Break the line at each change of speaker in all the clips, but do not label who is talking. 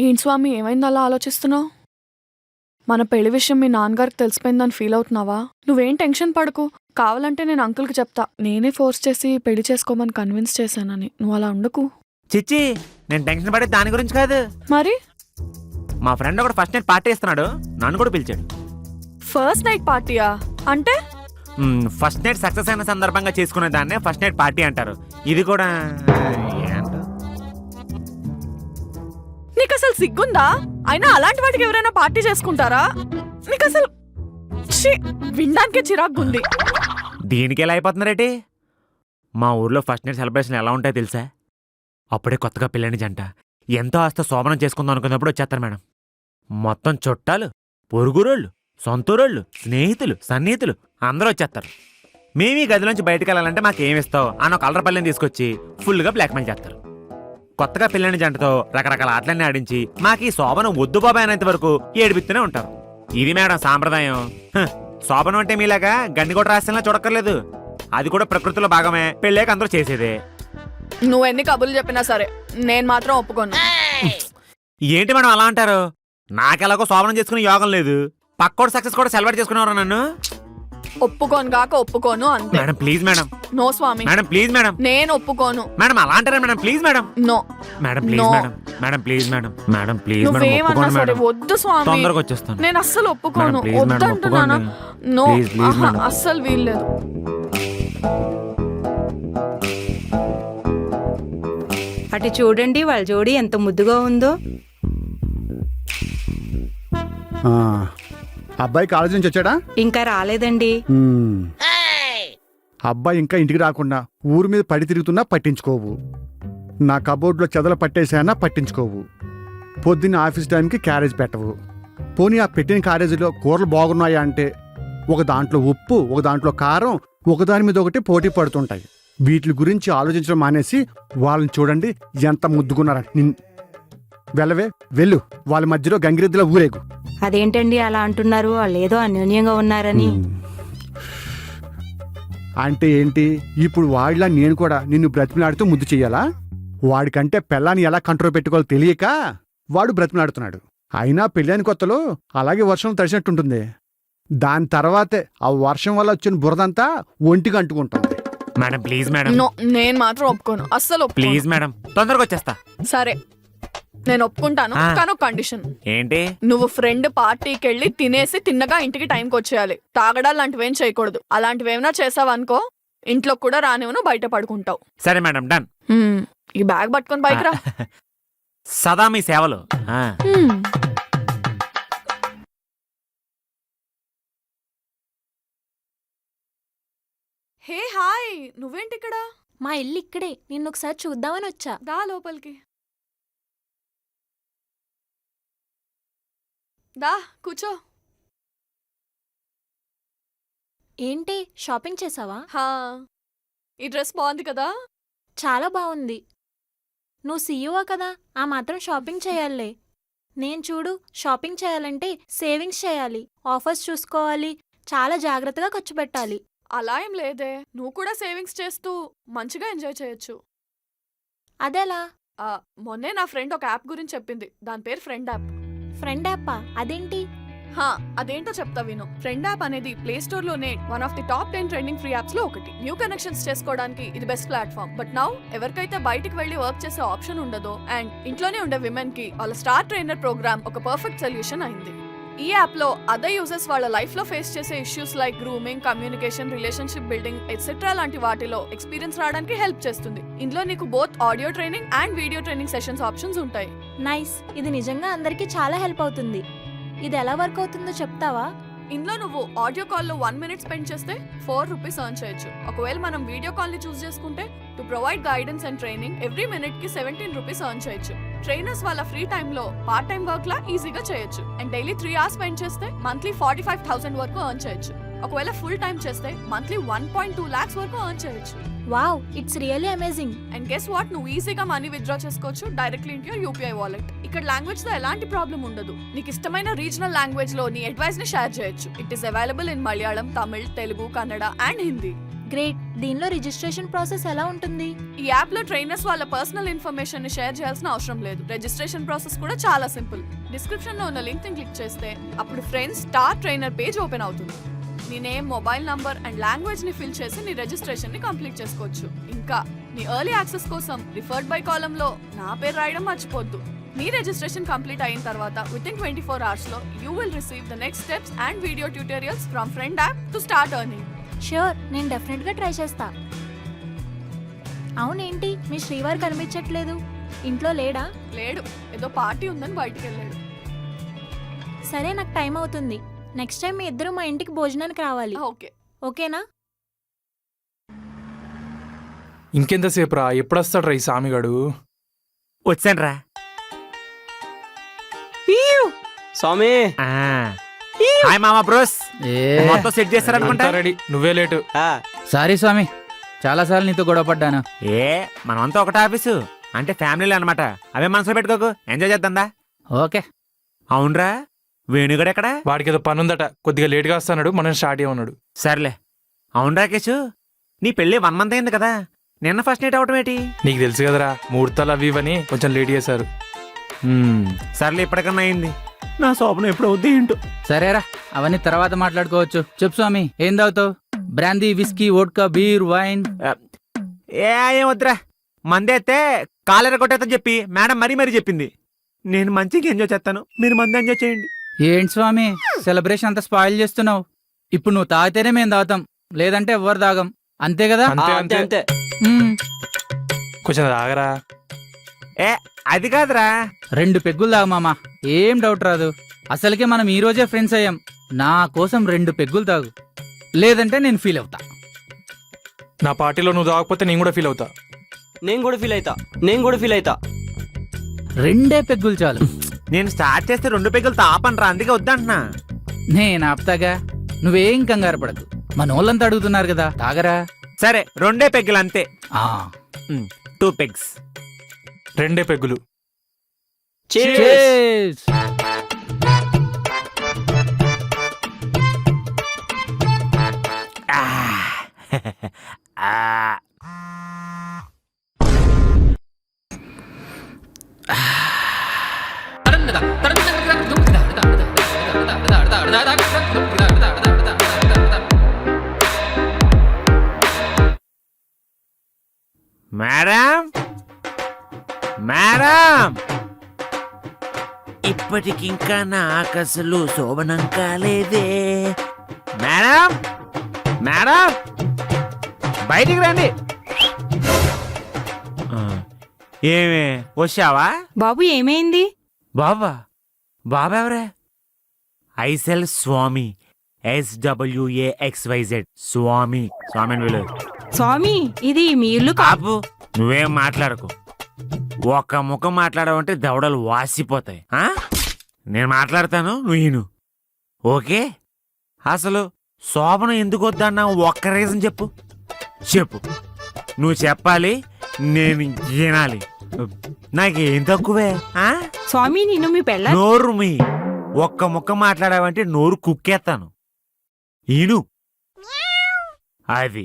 ఏంటి స్వామి, ఏమైంది అలా ఆలోచిస్తున్నావు? మన పెళ్లి విషయం మీ నాన్నగారికి తెలిసిపోయిందని ఫీల్ అవుతున్నావా? నువ్వేం టెన్షన్ పడకు. కావాలంటే నేను అంకుల్కి చెప్తా. నేనే ఫోర్స్ చేసి పెళ్లి చేసుకోమని కన్విన్స్ చేశానని. నువ్వు అలా ఉండకు.
చిచ్చి, నేను టెన్షన్ పడేది దాని గురించి కాదు.
మరి
మా ఫ్రెండ్ ఒకటి ఫస్ట్ నైట్ పార్టీ ఇస్తున్నాడు, నన్ను కూడా పిలిచాడు.
ఫస్ట్ నైట్ పార్టీయా? అంటే
ఫస్ట్ నైట్ సక్సెస్ అయిన సందర్భంగా చేసుకునే దాన్నే ఫస్ట్ నైట్ పార్టీ అంటారు. ఇది కూడా
నీకు అసలు సిగ్గుందా? అయినా అలాంటి వాటికి ఎవరైనా పార్టీ చేసుకుంటారా? నీకు అసలు వినడానికే చిరాగ్గుంది.
దీనికి ఎలా అయిపోతున్నారేటి? మా ఊర్లో ఫస్ట్ నైట్ సెలబ్రేషన్ ఎలా ఉంటాయో తెలుసా? అప్పుడే కొత్తగా పెళ్ళని జంట ఎంతో ఆస్త శోభనం చేసుకుందాం అనుకున్నప్పుడు వచ్చేస్తారు మేడం. మొత్తం చుట్టాలు, పొరుగురోళ్ళు, సొంతూరోళ్ళు, స్నేహితులు, సన్నిహితులు అందరూ వచ్చేస్తారు. మేము ఈ గదిలోంచి బయటకు వెళ్ళాలంటే మాకేమిస్తావు అని ఒక అల్లరపల్లెని తీసుకొచ్చి ఫుల్గా బ్లాక్మెయిల్ చేస్తారు. కొత్తగా పెళ్ళని జంటతో రకరకాల ఆటలన్నీ ఆడించి మాకు ఈ శోభనం వద్దు బాబాయ్ అనేంత వరకు ఏడిపిస్తూనే ఉంటారు. ఇది మేడం సాంప్రదాయం. శోభనం అంటే మీలాగా గండికోట రాష్ట్రంలో చూడక్కర్లేదు. అది కూడా ప్రకృతిలో భాగమే, పెళ్ళాక అందరూ చేసేదే.
నువ్వెన్ని కబుర్లు చెప్పినా సరే నేను మాత్రం ఒప్పుకోను.
ఏంటి మేడం అలా అంటారు? నాకెలాగో శోభనం చేసుకునే యోగం లేదు. పక్కోడు సక్సెస్ కూడా సెలబ్రేట్ చేసుకునేవారు నన్ను.
ఒప్పుకోను కాక ఒప్పుకోను అంతే.
Madam please madam.
No Swami.
Madam please madam.
నేను ఒప్పుకోను.
మేడం అలా అంటారా madam? Please madam.
No
madam please madam. Madam please madam. Madam please madam.
నువ్వేమన్నా సరే వద్దు స్వామి.
తొందరగా వచ్చేస్తాను.
నేను అస్సలు ఒప్పుకోను.
మేడం, ప్లీజ్ మేడం,
వద్దంటున్నానా? No
please, please madam.
అస్సలు వీల్లేదు.
అటు చూడండి, వాళ్ళ జోడి ఎంత ముద్దుగా ఉందో.
అబ్బాయి కాలేజీ నుంచి వచ్చాడా?
ఇంకా రాలేదండి.
అబ్బాయి ఇంకా ఇంటికి రాకుండా ఊరి మీద పడి తిరుగుతున్నా పట్టించుకోవు. నా కబోర్డ్లో చెదలు పట్టేసానా పట్టించుకోవు. పొద్దున్న ఆఫీస్ టైంకి క్యారేజ్ పెట్టవు. పోనీ ఆ పెట్టిన క్యారేజీలో కూరలు బాగున్నాయా అంటే ఒక దాంట్లో ఉప్పు, ఒక దాంట్లో కారం, ఒకదాని మీద ఒకటి పోటీ పడుతుంటాయి. వీటి గురించి ఆలోచించడం మానేసి వాళ్ళని చూడండి ఎంత ముద్దుకున్నారా. వెళ్ళవే, వెళ్ళు, వాళ్ళ మధ్యలో గంగిరెద్దులా ఊరేగు.
అదేంటండి అలా అంటున్నారు? వాళ్ళు ఏదో అన్యోన్యంగా ఉన్నారని.
అంటే ఏంటి? ఇప్పుడు వాళ్ళ నేను కూడా నిన్ను బ్రతిమలాడుతూ ముద్దు చెయ్యాలా? వాడికంటే పెళ్ళాన్ని ఎలా కంట్రోల్ పెట్టుకోవాలో తెలియక వాడు బ్రతిమలాడుతున్నాడు. అయినా పెళ్ళాని కొత్తలో అలాగే వర్షం తడిసినట్టుంటుంది. దాని తర్వాతే ఆ వర్షం వల్ల వచ్చిన బురదంతా ఒంటికి అంటుకుంటుంది.
Madam please madam.
నో, నేను మాత్రం ఒప్పుకోను. అస్సలు ఒప్పుకోను.
ప్లీజ్ మేడం, తొందరగా వచ్చేస్తా.
సరే నేను ఒప్పుకుంటాను, కానీ ఒక కండిషన్.
ఏంటి?
నువ్వు ఫ్రెండ్ పార్టీకి వెళ్ళి తినేసి తిన్నగా ఇంటికి టైంకి వచ్చేయాలి. తాగడాలు లాంటివేం చేయకూడదు. అలాంటివేమైనా చేసావనుకో ఇంట్లో కూడా రానివ్వను, బయట పడుకుంటావు.
సరే మేడం, డన్.
ఈ బ్యాగ్ పట్టుకొని బయట రా.
సదా మీ సేవలు.
హే హాయ్, నువ్వేంటి ఇక్కడ?
మా ఇల్లు ఇక్కడే, నిన్ను ఒకసారి చూద్దామని వచ్చా.
దా లోపలికి దా, కూర్చో.
ఏంటి, షాపింగ్ చేసావా?
హా, ఈ డ్రెస్ బాగుంది కదా?
చాలా బాగుంది. నువ్వు సీఈఓ కదా, ఆ మాత్రం షాపింగ్ చేయాలే. నేను చూడు, షాపింగ్ చేయాలంటే సేవింగ్స్ చేయాలి, ఆఫర్స్ చూసుకోవాలి, చాలా జాగ్రత్తగా ఖర్చు పెట్టాలి.
అలా ఏం లేదే, నువ్వు కూడా సేవింగ్స్ చేస్తూ మంచిగా ఎంజాయ్ చేయొచ్చు.
అదెలా?
మొన్నే నా ఫ్రెండ్ ఒక యాప్ గురించి చెప్పింది. దాని పేరు ఫ్రెండ్ యాప్.
ఫ్రెండ్ యాప్పా? అదేంటి?
అదేంటో చెప్తా విను. ఫ్రెండ్ యాప్ అనేది ప్లే స్టోర్ లోనే one of the top 10 trending free apps లో ఒకటి. న్యూ కనెక్షన్స్ చేసుకోవడానికి ఇది బెస్ట్ ప్లాట్ఫామ్. బట్ నౌ ఎవరికైతే బయటికి వెళ్లి వర్క్ చేసే ఆప్షన్ ఉండదో అండ్ ఇంట్లోనే ఉండే విమెన్ కి వాళ్ళ స్టార్ ట్రైనర్ ప్రోగ్రామ్ ఒక పర్ఫెక్ట్ సొల్యూషన్ అయింది. ఈ యాప్ లో అదర్ యూజర్స్ వాళ్ళ లైఫ్ లో ఫేస్ చేసే issues like grooming, communication, relationship building etcetera లాంటి వాటిలో ఎక్స్పీరియన్స్ రావడానికి హెల్ప్ చేస్తుంది. ఇందులో నీకు both audio training and video training sessions options ఉంటాయి.
నైస్, ఇది నిజంగా అందరికీ చాలా హెల్ప్ అవుతుంది. ఇది ఎలా వర్క్ అవుతుందో చెప్తావా?
ఇందులో నువ్వు ఆడియో కాల్ లో 1 minute స్పెండ్ చేస్తే 4 rupees ఎర్న్ చేయొచ్చు. ఒకవేళ మనం వీడియో కాల్ ని చూస్ చేసుకుంటే to provide guidance and training every minute కి 17 rupees ఎర్న్ చేయొచ్చు. ట్రైనర్స్ వాళ్ళ ఫ్రీ టైమ్ లో పార్ట్ టైం వర్క్ లా ఈజీగా చేయొచ్చు. అండ్ డైలీ 3 hours స్పెండ్ చేస్తే మంత్లీ 45,000 వరకు ఎర్న్ చేయొచ్చు. ఒకవేళ ఫుల్ టైం చేస్తే మంత్లీ 1.2 lakhs వరకు ఎర్న్ చేయొచ్చు.
Wow, it's really amazing.
And guess what, నువ్వు ఈజీగా మనీ విత్డ్రా చేసుకోవచ్చు directly into your UPI wallet. ఇక్కడ లాంగ్వేజ్ తో ఎలాంటి ప్రాబ్లం ఉండదు. నీకు ఇష్టమైన రీజనల్ లాంగ్వేజ్ లో నీ అడ్వైస్ ని షేర్ చేయొచ్చు. It is available in Malayalam, Tamil, Telugu, Kannada and Hindi.
Great. దీనిలో రిజిస్ట్రేషన్ ప్రాసెస్ ఎలా ఉంటుంది?
ఈ యాప్ లో ట్రైనర్స్ వాళ్ళ పర్సనల్ ఇన్ఫర్మేషన్ ని షేర్ చేయాల్సిన అవసరం లేదు. రిజిస్ట్రేషన్ ప్రాసెస్ కూడా చాలా సింపుల్. డిస్క్రిప్షన్ లో ఉన్న లింక్ ని క్లిక్ చేస్తే అప్పుడు friends star trainer page open అవుతుంది. నీ name, mobile number and language ని ఫిల్ చేసి నీ రిజిస్ట్రేషన్ ని కంప్లీట్ చేసుకోవచ్చు. ఇంకా నీ ఎర్లీ యాక్సెస్ కోసం రిఫర్డ్ బై కాలమ్ లో నా పేరు రాయడం మర్చిపోద్దు. మీ రిజిస్ట్రేషన్ కంప్లీట్ అయిన తర్వాత వితిన్ 24 hours లో you will receive the next steps and video tutorials from friend app to start earning.
Sure, నేను డెఫినెట్గా ట్రై చేస్తా. అవునేంటి మీ శ్రీవారు కనిపించట్లేదు? ఇంట్లో లేడా?
లేడు, ఏదో పార్టీ ఉందని బయటికి వెళ్ళాడు.
సరే, నాకు టైం అవుతుంది. నెక్స్ట్ టైం మీ ఇద్దరు మా ఇంటికి భోజనానికి రావాలి.
ఓకే.
ఓకేనా?
ఇంకెంతసేపు రా, ఎప్పుడొస్తాడు రా ఈ సామిగాడు?
వచ్చాను రా.
స్వామి
హాయ్ మామా బ్రోస్.
ఏ
మొత్తం సెట్ చేస్తారనుకుంటా.
అంతా రెడీ, నువ్వే లేటు.
సారీ స్వామి, చాలాసార్లు నీతో గొడవ పడ్డాను.
ఏ మనమంతా ఒకటే ఆఫీసు, అంటే ఫ్యామిలీలో అనమాట. అవే మనసులో పెట్టుకోకు, ఎంజాయ్ చేద్దాందా.
ఓకే.
అవునరా, వేణుగడు ఎక్కడా?
వాడికి ఏదో పని ఉందట, కొద్దిగా లేటుగా వస్తాడు. మనం స్టార్ట్ చేయమన్నాడు.
సర్లే. అవును రాకేష్, నీ పెళ్ళి 1 month అయింది కదా, నిన్న ఫస్ట్ నైట్ అవటం ఏంటి?
నీకు తెలుసు కదరా, ముహూర్తాలు అవి ఇవని కొంచెం లేట్ చేశారు.
సర్లే, ఇప్పటికన్నా అయింది. నా శోభనం ఎప్పుడు అవుద్ది ఏంటో.
సరేరా, అవన్నీ తర్వాత మాట్లాడుకోవచ్చు. చెప్పు స్వామి, ఏం తాగుతావు? Brandy, whisky, vodka, beer, wine?
ఏం వద్దురా, మందేస్తే కాలర కొట్టేదని చెప్పి మేడం మరీ చెప్పింది. నేను మంచిగా ఎంజాయ్ చేస్తాను, మీరు మంది ఎంజాయ్ చేయండి.
ఏంటి స్వామి, సెలబ్రేషన్ అంతా స్పాయిల్ చేస్తున్నావు. ఇప్పుడు నువ్వు తాగితేనే మేము తాగుతాం, లేదంటే ఎవ్వరు తాగం. అంతే కదా?
అంతే అంతే.
అంతే.
మ్మ్.
కొంచెం తాగరా.
ఏ అది కాదురా.
2 పెగ్గులు తాగు మామా, ఏం డౌట్ రాదు. అసలుకే మనం ఈ రోజే ఫ్రెండ్స్ అయ్యాం. నా కోసం 2 పెగ్గులు తాగు, లేదంటే నేను ఫీల్ అవుతా.
నా పార్టీలో నువ్వు తాగకపోతే నేను కూడా ఫీల్ అవుతా.
నేను కూడా ఫీల్ అవుతా.
2 పెగ్గులు చాలు.
నేను స్టార్ట్ చేస్తే 2 పెగ్గులు తాపనరా, అందుకే వద్దంటున్నా.
నేను ఆపుతాగా, నువ్వేం కంగారు పడకు. మన వాళ్ళంతా అడుగుతున్నారు కదా, తాగరా.
సరే, 2 పెగ్గులు అంతే.
ఆ.
2 పెగ్స్.
2 పెగ్గులు.
Cheers.
మేడం, మేడం, ఇప్పటికింకా నాకు అసలు శోభనం కాలేదే. మేడం, మేడం, బయటికి రండి. ఏమే వచ్చావా?
బాబు ఏమైంది?
బాబా ఎవరే? ఐసెల్ స్వామి, SWAXYZ స్వామి. స్వామి అని విలు.
స్వామి, ఇది మీ ఇల్లు
కాపు, నువ్వేం మాట్లాడకు. ఒక్క ముఖం మాట్లాడవంటే దవడలు వాసిపోతాయి. నేను మాట్లాడతాను, నువ్వు ఈను. ఓకే? అసలు శోభనం ఎందుకు వద్దన్నా ఒక్క రీజన్ చెప్పు. నువ్వు చెప్పాలి, నేను వినాలి. నాకేం తక్కువే.
స్వామి, నిన్ను మీ పెళ్ళ
నోరు మీ ఒక్క ముక్క మాట్లాడావంటే నోరు కుక్కేస్తాను. ఈను అది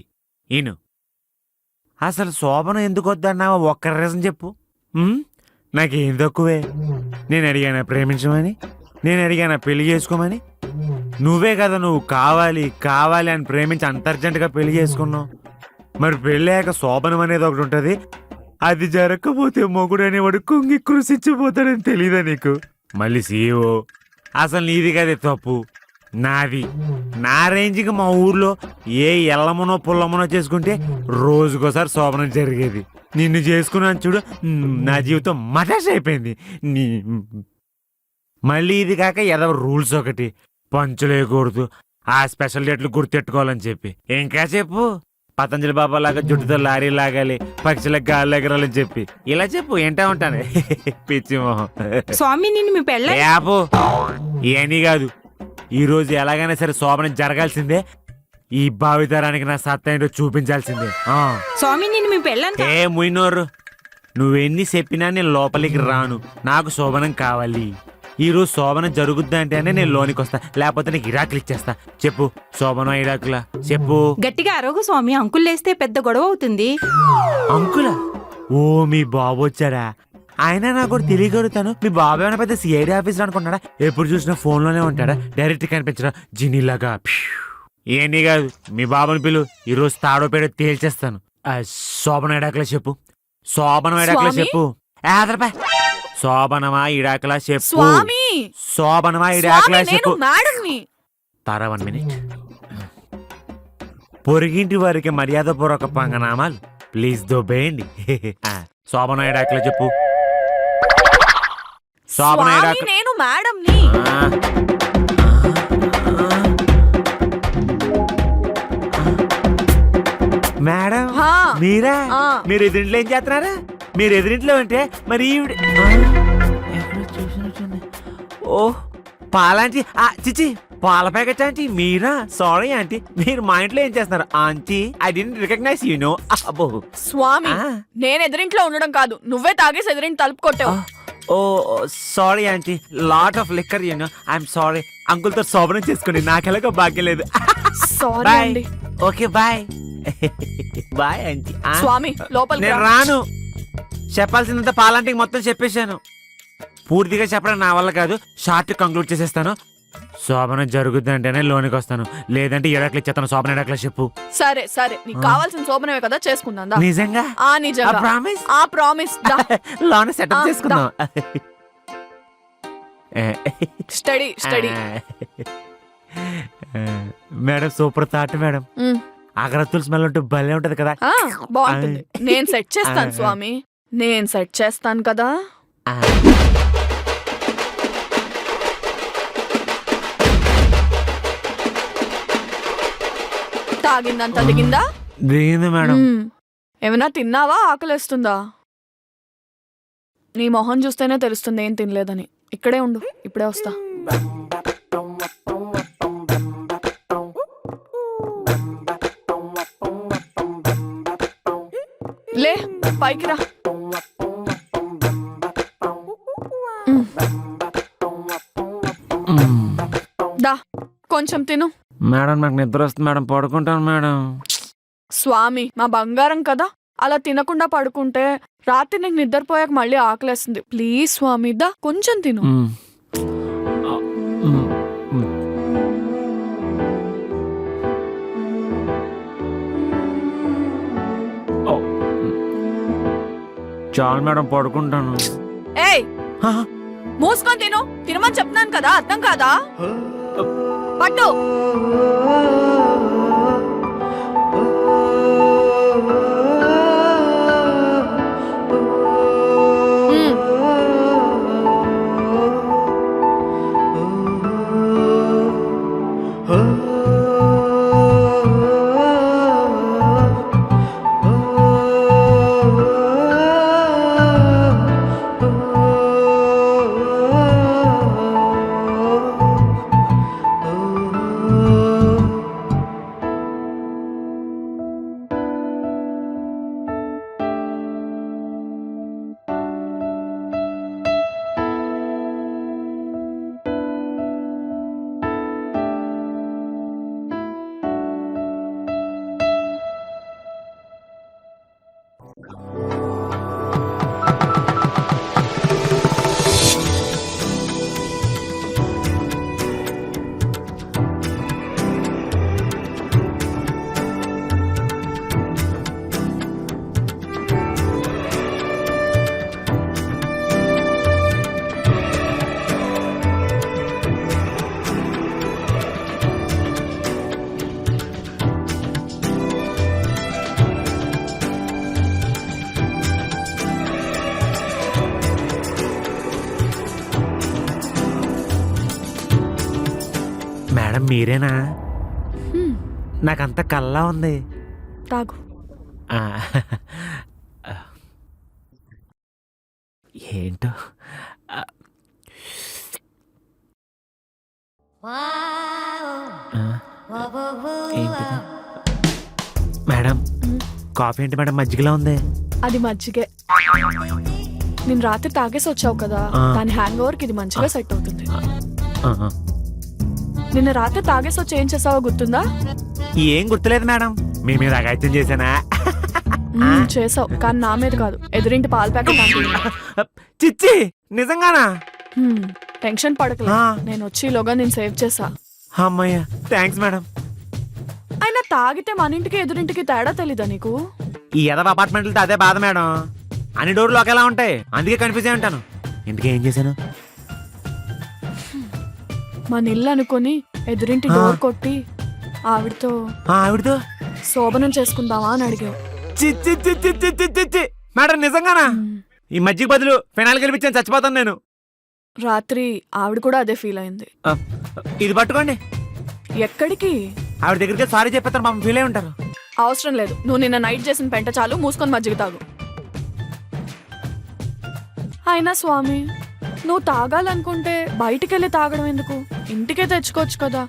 ఈను. అసలు శోభనం ఎందుకు వద్దన్నావా ఒక్క రీజన్ చెప్పు. నాకేం తక్కువే. నేను అడిగానా ప్రేమించమని? నేను అడిగానా పెళ్లి చేసుకోమని? నువ్వే కదా నువ్వు కావాలి అని ప్రేమించి అంత అర్జెంటుగా పెళ్లి చేసుకున్నావు. మరి పెళ్ళాక శోభనం అనేది ఒకటి ఉంటుంది. అది జరగకపోతే మొగుడు అనేవాడు కుంగి కృషించిపోతాడని తెలీదా నీకు? మళ్ళీ CEO, అసలు నీది కదే తప్పు, నాది. నా రేంజ్కి మా ఊర్లో ఏ ఎల్లమనో పుల్లమనో చేసుకుంటే రోజుకోసారి శోభనం జరిగేది. నిన్ను చేసుకున్నాను చూడు, నా జీవితం మటాష్ అయిపోయింది. మళ్ళీ ఇది కాక ఏదో రూల్స్ ఒకటి, పంచులేయకూడదు, ఆ స్పెషల్ డేట్లు గుర్తెట్టుకోవాలని చెప్పి. ఇంకా చెప్పు, పతంజలి బాబా లాగా జుట్టుతో లారీ లాగాలి, పక్షులకు గాలి ఎగరాలని చెప్పి ఇలా చెప్పు. ఏంటా ఉంటాను పిచ్చి మొహం.
స్వామి, నిన్ను మీ పెళ్ళ
యాపో ఇవన్నీ కాదు. ఈ రోజు ఎలాగైనా సరే శోభనం జరగాల్సిందే. ఈ భావితరానికి నా సత్తా ఏంటో చూపించాల్సిందే.
స్వామి, నిన్ను మీ పెళ్ళ
ఏ ముయినోరు, నువ్వెన్ని చెప్పినా నేను లోపలికి రాను. నాకు శోభనం కావాలి. ఈరోజు శోభనం జరుగుద్ది అంటేనే నేను లోనికి వస్తా, లేకపోతే నీకు ఇరాకులు ఇచ్చేస్తా. చెప్పు, శోభనం ఇరాకులా చెప్పు.
గట్టిగా అరవకు స్వామి, అంకుల్ లేస్తే పెద్ద గొడవ అవుతుంది.
అంకులా? ఓ మీ బాబు వచ్చారా? ఆయన నాకు కూడా తెలియగలుగుతాను. మీ బాబు ఏమైనా పెద్ద సిఐడి ఆఫీసర్ అనుకున్నాడా? ఎప్పుడు చూసినా ఫోన్లోనే ఉంటాడా? డైరెక్ట్ కనిపించడా జినీలాగా? ఏంటి కాదు, మీ బాబుని పిలు, ఈరోజు తాడో పేడో తేల్చేస్తాను. శోభనం ఇడాకులా చెప్పు, శోభనం ఇడాకులా
స్వామి?
చెప్పు. శోభనమా ఇడాకులా చెప్పు,
స్వామి
శోభనమా
స్వామి
ఇడాకులా
నేను
చెప్పు.
మేడంని.
తారా 1 మినిట్. పొరిగింటి వారికి మర్యాదపూర్వక పంగనామాలు ప్లీజ్ దొబ్బేయండి. శోభనం ఇడాకులా చెప్పు, శోభనం
స్వామి
ఇడాకులా.
నేను మేడంని.
మేడం
హా.
మీరా?
ఆ.
మీరు ఎదురింట్లో ఏం చేస్తున్నారా? మీరు ఎదురింట్లో అంటే మరి ఈవిడ ఎక్కడో చూసినట్టుంది. ఓ పాలాంటి చిచి, పాల ప్యాకెట్ ఆంటీ మీరా? సారీ ఆంటీ, మీరు మా ఇంట్లో ఏం చేస్తున్నారు? Aunty I didn't recognise you no. అబ్బో
స్వామి
ఆ.
నేను ఎదురింట్లో ఉండడం కాదు, నువ్వే తాగేసి ఎదురింటి తలుపు కొట్టావు.
Oh sorry aunty, lot of liquor you know. I'm sorry. Uncle తో శోభనం చేసుకోండి, నాకెలాగో భాగ్యం లేదు.
Sorry
bye.
అండి.
Okay bye. Bye aunty.
Swami లోపలికి
నేను
రా.
రాను. చెప్పాల్సినంత పాలంటికి మొత్తం చెప్పేశాను. పూర్తిగా చెప్పడం నా వల్ల కాదు, షార్ట్ కంక్లూడ్ చేసేస్తాను. శోభనం జరుగుద్ది అంటేనే లోనికి వస్తాను, లేదంటే ఎడక్లు ఇచ్చేస్తాను. శోభన ఎడక్ల చెప్పు.
సరే సరే, నీకు కావాల్సిన శోభనమే కదా, చేసుకుందాం దా.
నిజంగా?
నిజంగా.
ప్రామిస్?
ఆ ప్రామిస్ దా.
లోన సెటప్
ఆ,
చేసుకుందాం.
Study study.
Madam super thought madam. అగరత్తుల స్మెల్ ఉంటే భలే ఉంటది కదా.
బాగుంటుంది. నేను సెట్ చేస్తాను స్వామి, నేను సెట్ చేస్తాను కదా. తాగిందంత దిగిందా?
దిగింది మేడం.
ఏమైనా తిన్నావా? ఆకలేస్తుందా? నీ మొహం చూస్తేనే తెలుస్తుంది ఏం తినలేదని. ఇక్కడే ఉండు, ఇప్పుడే వస్తా. లే పైకి రా. దా కొంచెం తిను.
మేడం నాకు నిద్ర వస్తుంది మేడం, పడుకుంటాను మేడం.
స్వామి మా బంగారం కదా, అలా తినకుండా పడుకుంటే రాత్రి నీకు నిద్రపోయాక మళ్ళీ ఆకలేస్తుంది. ప్లీజ్ స్వామి దా కొంచెం తిను.
చాలు మేడం, పడుకుంటాను.
ఏయ్ మూసుకొని తిను, తినమని చెప్తున్నాను కదా, అర్థం కాదా? పట్టు.
మేడం మీరేనా? నాకంత కల్లా ఉంది.
తాగు.
ఏంటో ఏంటిది? మేడం కాఫీ ఏంటి మేడం, మజ్జిగలా ఉంది.
అది మజ్జిగే. నేను రాత్రి తాగేసి వచ్చావు కదా,
ఆ.
దాని హ్యాంగ్ ఓవర్ కి ఇది మంచిగా సెట్ అవుతుంది.
ఆహా.
నిన్న రాత్రి తాగేసి వచ్చి ఏం చేసావో గుర్తుందా?
ఏం గుర్తులేదు మేడం, మీ మీద అగాయిత్యం చేశానా?
చేసావు, కానీ నా మీద కాదు, ఎదురింటి పాల ప్యాకెట్ లాంటిది.
చిచ్చి నిజంగానా?
టెన్షన్ పడకలే,
ఆ.
నేను వచ్చేలోగా నేను సేవ్ చేసా.
అమ్మయ్య థ్యాంక్స్ మేడం.
అయినా తాగితే మన ఇంటికి ఎదురింటికి తేడా తెలీదా నీకు?
ఈ ఎదవ అపార్ట్మెంట్లతో అదే బాధ మేడం, అన్ని డోర్లు ఒకేలా ఉంటాయి, అందుకే కన్ఫ్యూజ్ అయి ఉంటాను. ఇందుకే ఏం చేశాను?
మన ఇల్లు అనుకుని ఎదురింటి
ఆ.
డోర్ కొట్టి ఆవిడతో
ఆవిడతో
శోభనం చేసుకుందామా అని అడిగావు.
చిచ్చి చిచ్చి చిచ్చి చిచ్చి మేడం నిజంగానా? ఈ మజ్జిగ బదులు ఫినాయిల్ గెలిపించాను, చచ్చిపోతాను నేను.
రాత్రి ఆవిడ కూడా అదే ఫీల్ అయింది.
ఆ, ఇది పట్టుకోండి.
ఎక్కడికి?
ఆవిడ దగ్గరికి సారీ చెప్పేస్తాను, పాపం ఫీల్ అయి ఉంటారు.
అవసరం లేదు, నువ్వు నిన్న నైట్ చేసిన పెంట చాలు, మూసుకొని మజ్జిగ తాగు. అయినా స్వామి, నువ్వు తాగాలనుకుంటే బయటికెళ్ళి తాగడం ఎందుకు? ఇంటికే తెచ్చుకోవచ్చు కదా.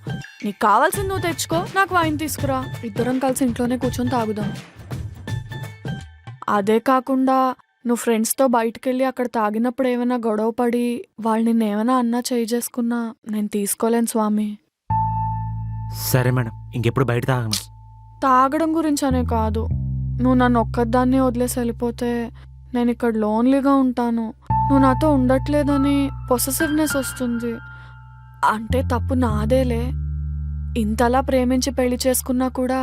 నీకు కావాల్సింది నువ్వు తెచ్చుకో, నాకు వైన్ తీసుకురా, ఇద్దరం కలిసి ఇంట్లోనే కూర్చొని తాగుదాం. అదే కాకుండా నువ్వు ఫ్రెండ్స్తో బయటికెళ్ళి అక్కడ తాగినప్పుడు ఏమైనా గొడవ పడి వాళ్ళు నిన్నేమైనా అన్నా చేయి చేసుకున్నా నేను తీసుకోలేను స్వామి.
సరే మేడం, ఇంకెప్పుడు బయట తాగను.
తాగడం గురించి అనే కాదు, నువ్వు నన్ను ఒక్కదాన్ని వదిలేసి వెళ్ళిపోతే నేను ఇక్కడ లోన్లీగా ఉంటాను. నువ్వు నాతో ఉండట్లేదని పొసెసివ్నెస్ వస్తుంది. అంటే తప్పు నాదేలే, ఇంతలా ప్రేమించి పెళ్లి చేసుకున్నా కూడా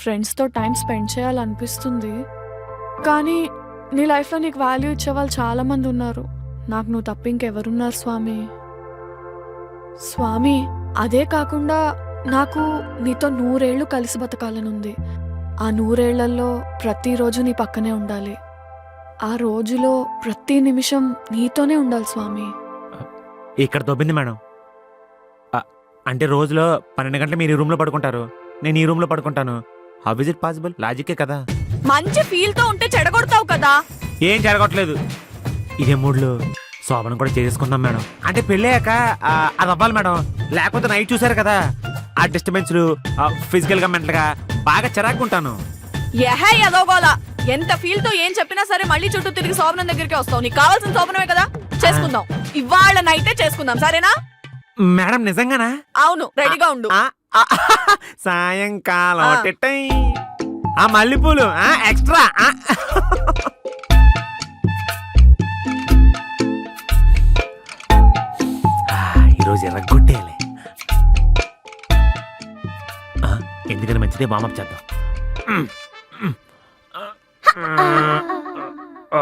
ఫ్రెండ్స్తో టైం స్పెండ్ చేయాలనిపిస్తుంది. కానీ నీ లైఫ్లో నీకు వాల్యూ ఇచ్చే వాళ్ళు చాలామంది ఉన్నారు, నాకు నువ్వు తప్ప ఇంకెవరున్నారు స్వామి. స్వామి, అదే కాకుండా నాకు నీతో 100 ఏళ్ళు కలిసి బతకాలనుంది. ఆ 100 ఏళ్లలో ప్రతిరోజు నీ పక్కనే ఉండాలి. ఆ రోజులో ప్రతి నిమిషం నీతోనే ఉండాలి స్వామి.
ఇక్కడ దొబ్బింది మేడం. అంటే రోజులో 12 గంటలు మీరు ఈ రూమ్లో పడుకుంటారు, నేను ఈ రూమ్లో పడుకుంటాను. How is it possible? లాజికే కదా.
మంచి ఫీల్ తో ఉంటే చెడగొడతావు కదా.
ఏం జరగట్లేదు, ఇదే మూడ్లో శోభనం కూడా చేసుకుందాం మేడం. అంటే పెళ్ళాక అది అవ్వాలి మేడం, లేకపోతే నైట్ చూసారు కదా ఆ డిస్టర్బెన్స్లు, ఫిజికల్ గా మెంటల్ గా బాగా చిరాకుంటాను.
ఎహే ఎదోగోలా, ఎంత ఫీల్ తో ఏం చెప్పినా సరే మళ్ళీ చుట్టూ తిరిగి శోభనం దగ్గరికి వస్తావు. నీకు కావాల్సిన శోభనమే కదా, చేసుకుందాం. ఇవాళ నైటే చేసుకుందాం, సరేనా?
మేడం నిజంగానా?
అవును, రెడీగా ఉండు.
సాయంకాలం టిట్టై. ఆ మల్లెపూలు ఎక్స్ట్రా. ఈరోజు ఎర్రగొట్టేయాలి, ఎందుకని మంచిదే వామప్ చేద్దాం.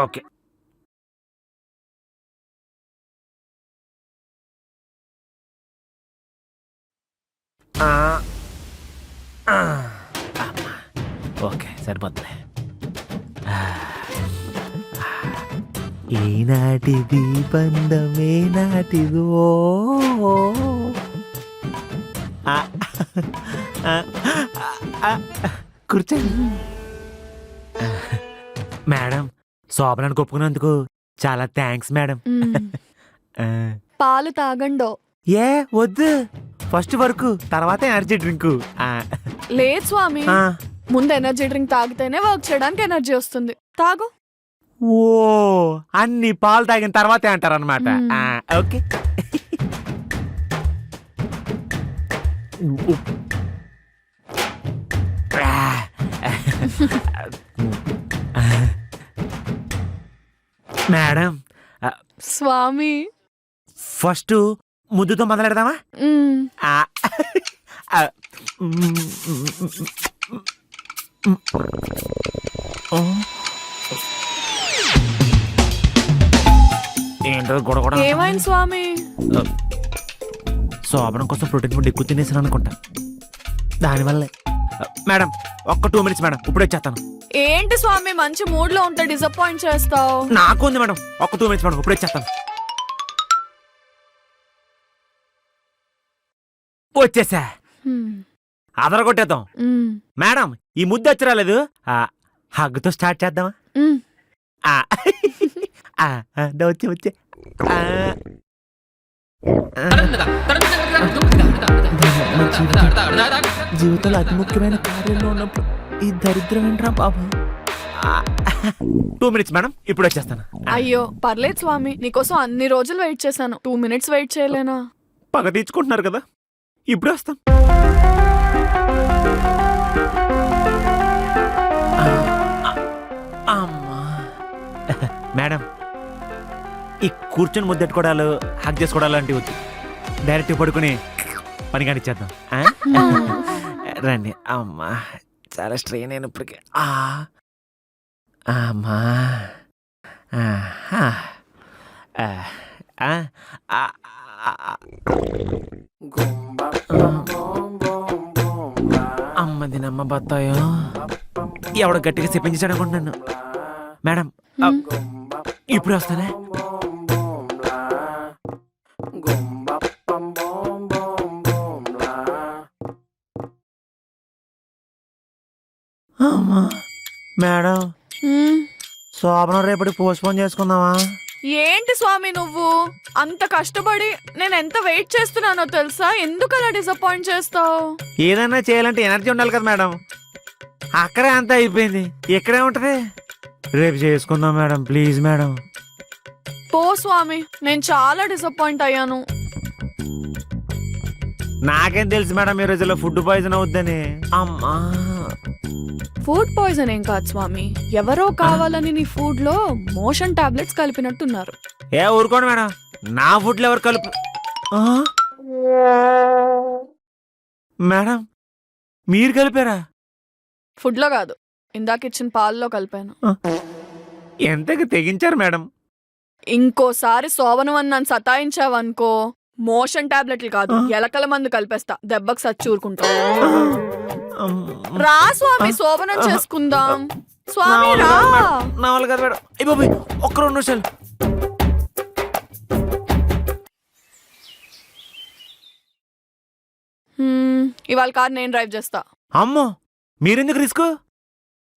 ఓకే. ఓకే సరిపోతుంది. ఈనాటిది బంధమే నాటిదో. కూర్చోండి మేడం. శోభనానికి ఒప్పుకున్నందుకు చాలా థ్యాంక్స్ మేడం.
పాలు తాగండో.
ఏ వద్దు, ఫస్ట్ వర్క్ తర్వాత ఎనర్జీ డ్రింక్.
లేదు స్వామి, ముందు ఎనర్జీ డ్రింక్ తాగితేనే వర్క్ చేయడానికి ఎనర్జీ వస్తుంది. తాగు.
ఓ, అన్ని పాలు తాగిన తర్వాతే అంటారనమాట. ఓకే. మేడం
స్వామి,
ఫస్ట్ ముద్దుతో మొదలెడదామా? ఏంటో గొడవ.
ఏమైంది స్వామి?
శోభనం కోసం ప్రోటీన్ ఫుడ్ ఎక్కువ తినేసాను అనుకుంటా, దానివల్లే. మేడం ఒక్క 2 minutes మేడం, ఇప్పుడు వచ్చేస్తాను.
ఏంటి స్వామి, మంచి మూడ్ లో ఉంటే డిసప్పాయింట్ చేస్తావు?
నాకు ఉంది మేడం, ఒక్క 2 minutes మేడం, ఇప్పుడు వచ్చేస్తాను. వచ్చేసా, అదర కొట్టేద్దాం. మేడం ఈ ముద్దు వచ్చి రాలేదు, హగ్గుతో స్టార్ట్ చేద్దామా? వచ్చే వచ్చే. జీవితంలో అతి ముఖ్యమైన కార్యంలో ఉన్నప్పుడు ఈ దరిద్రం ఏంట్రా బాబు. 2 minutes మేడం, ఇప్పుడు వచ్చేస్తాను.
అయ్యో పర్లేదు స్వామి, నీకోసం అన్ని రోజులు వెయిట్ చేశాను. 2 minutes వెయిట్ చేయలేనా?
పగ తీర్చుకుంటున్నారు కదా, ఇప్పుడు వస్తాను. అమ్మా మేడం, ఈ కూర్చొని ముద్దెట్టుకోవడాలు, హక్ చేసుకోవడాలు లాంటివి వద్దు. డైరెక్ట్ పడుకుని పని కానిచ్చేద్దాం. రండి. అమ్మా చాలా స్ట్రెయిన్ అయిన ఇప్పటికే. అమ్మా అమ్మది నమ్మ బత్తాయో, ఎవడ గట్టిగా చెప్పించాడు అనుకుంటున్నాను. మేడం ఇప్పుడు వస్తానే. అమ్మా మేడం, శోభనం రేపటి పోస్ట్పోన్ చేసుకుందామా?
ఏంటి స్వామి నువ్వు అంత కష్టపడి నేను ఎంత వెయిట్ చేస్తున్నానో తెలుసా? ఎందుకు అలా డిసప్పాయింట్ చేస్తావు?
ఏదైనా చేయాలంటే ఎనర్జీ ఉండాలి కదా మేడం. అక్కడే అంతా అయిపోయింది, ఇక్కడే ఉంటది. రేపు చేసుకుందాం మేడం, ప్లీజ్ మేడం.
పో స్వామి, నేను చాలా డిసప్పాయింట్ అయ్యాను.
నాకేం తెలుసు మేడం ఈ రోజుల్లో ఫుడ్ పాయిజన్ అవుద్దని. అమ్మా
ఫుడ్ పాయిజన్ ఏం కాదు స్వామి, ఎవరో కావాలని నీ ఫుడ్ లో మోషన్ టాబ్లెట్స్ కలిపినట్టున్నారు.
ఏ ఊరుకోండి మేడం, నా ఫుడ్లో ఎవరు కలుపు? మేడం మీరు కలిపారా?
ఫుడ్ లో కాదు, ఇందాక ఇచ్చిన పాల్లో కలిపాను.
ఎంతకి తెగించారు మేడం?
ఇంకోసారి శోభనం అని నన్ను సతాయించావనుకో, మోషన్ టాబ్లెట్లు కాదు ఎలకల మందు కలిపేస్తా, దెబ్బకి సచ్చూరుకుంటా. రా స్వామి, శోభనం చేసుకుందాం. స్వామి రా.
నా వాళ్ళు కదా మేడం. అయ్య బాబోయ్, ఒక్క 2 నిమిషాలు.
ఇవాళ కార్ నేను డ్రైవ్ చేస్తా.
అమ్మో మీరెందుకు రిస్క్?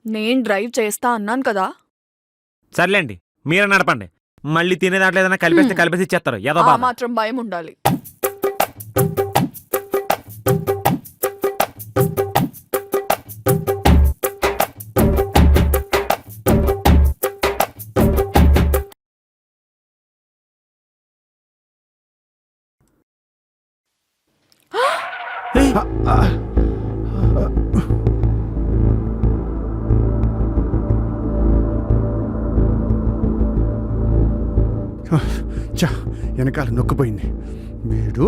నేను డ్రైవ్ చేస్తా అన్నాను కదా.
సర్లేండి, మీరే నడపండి. మళ్ళీ తినే దాంట్లో ఏదైనా కలిపేస్తే కలిపేసి ఇచ్చేస్తారు. ఏదో
ఆ
బాధ.
మాత్రం భయం ఉండాలి.
చా, వెనకాల నొక్కిపోయింది వీడు.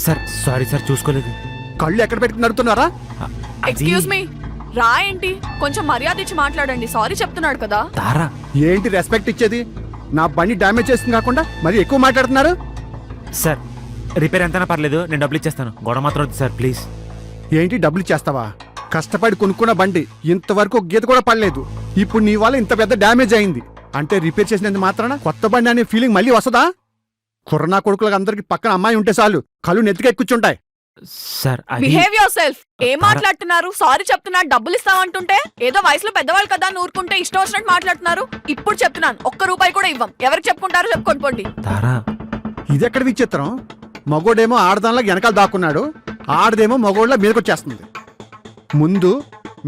సార్ సారీ సార్, చూసుకోలేదు.
కళ్ళు ఎక్కడ పెట్టుకుని నడుతున్నారా?
ఎక్స్క్యూజ్ మీ, రా ఏంటి? కొంచెం మర్యాద ఇచ్చి మాట్లాడండి. సారీ చెప్తున్నాడు కదా.
తారా
ఏంటి రెస్పెక్ట్ ఇచ్చేది? నా బండి డ్యామేజ్ చేస్తుంది కాకుండా మరి ఎక్కువ మాట్లాడుతున్నారు.
సార్, రిపేర్ ఎంతైనా పర్లేదు, నేను డబ్బులు ఇచ్చేస్తాను. గొడవ మాత్రం వద్దు సార్, ప్లీజ్.
ఏంటి డబ్బులు ఇచ్చేస్తావా? కష్టపడి కొనుక్కున్న బండి ఇంతవరకు ఒక గీత కూడా పడలేదు. ఇప్పుడు నీ వల్ల ఇంత పెద్ద డ్యామేజ్ అయింది అంటే రిపేర్ చేసినందుకు మాత్రాన కొత్త బండి అనే ఫీలింగ్ మళ్ళీ వస్తుందా? కుర్రనా కొడుకులకు అందరికి పక్కన అమ్మాయి ఉంటే చాలు, కళ్ళు నెత్తికెక్కుచుంటాయి.
Sir
behave yourself. ఏం మాట్లాడుతున్నారు? సారీ చెప్తున్నారు, డబ్బులు ఇస్తామంటుంటే ఏదో వయసులో పెద్దవాళ్ళు కదా అని ఊరుకుంటే ఇష్టం వచ్చినట్టు మాట్లాడుతున్నారు. ఇప్పుడు చెప్తున్నాను, ₹1 కూడా ఇవ్వం. ఎవరికి చెప్పుకుంటారో చెప్పుకొని పోండి.
తారా,
ఇదెక్కడ విచిత్రం? మగోడేమో ఆడదానిలా వెనకాల దాక్కున్నాడు, ఆడదేమో మగోళ్ళ మీదకొచ్చేస్తుంది. ముందు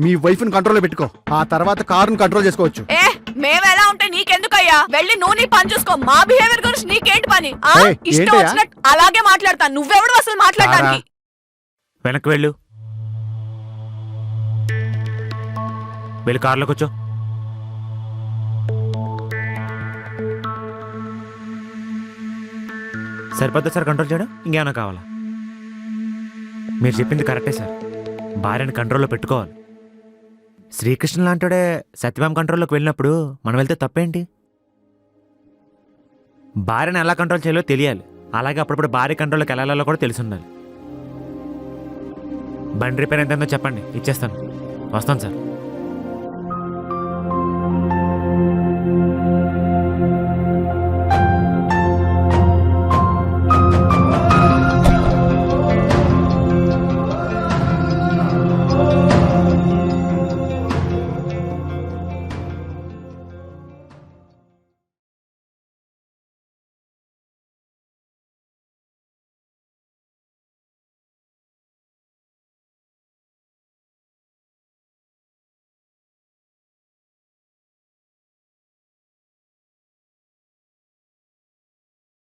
మీ వైఫ్ని కంట్రోల్లో పెట్టుకో, ఆ తర్వాత కారుని కంట్రోల్ చేసుకోవచ్చు.
ఏ మేము ఎలా ఉంటే నీకెందుకయ్యా? వెళ్ళి నువ్వు నీ పని చూసుకో. మా బిహేవియర్ గురించి నీకేంటి పని?
ఏయ్,
ఇష్టం
ఏంటయ్యా?
వచ్చినట్టు అలాగే మాట్లాడతాను. నువ్వెవడు అసలు మాట్లాడడానికి?
వెనక్కి వెళ్ళు, వెళ్ళి కార్లోకి వచ్చో. సరిపోద్దా సార్ కంట్రోల్ చేయడం? ఇంకేమైనా కావాలా? మీరు చెప్పింది కరెక్టే సార్, భార్యని కంట్రోల్లో పెట్టుకోవాలి. శ్రీకృష్ణ లాంటిడే సత్యభామ కంట్రోల్లోకి వెళ్ళినప్పుడు మనం వెళ్తే తప్పేంటి? భార్యని ఎలా కంట్రోల్ చేయాలో తెలియాలి. అలాగే అప్పుడప్పుడు భార్య కంట్రోల్లోకి వెళ్ళాలో కూడా తెలిసి ఉండాలి. బండి రిపేర్ ఎంతైందో చెప్పండి, ఇచ్చేస్తాను. వస్తాను సార్.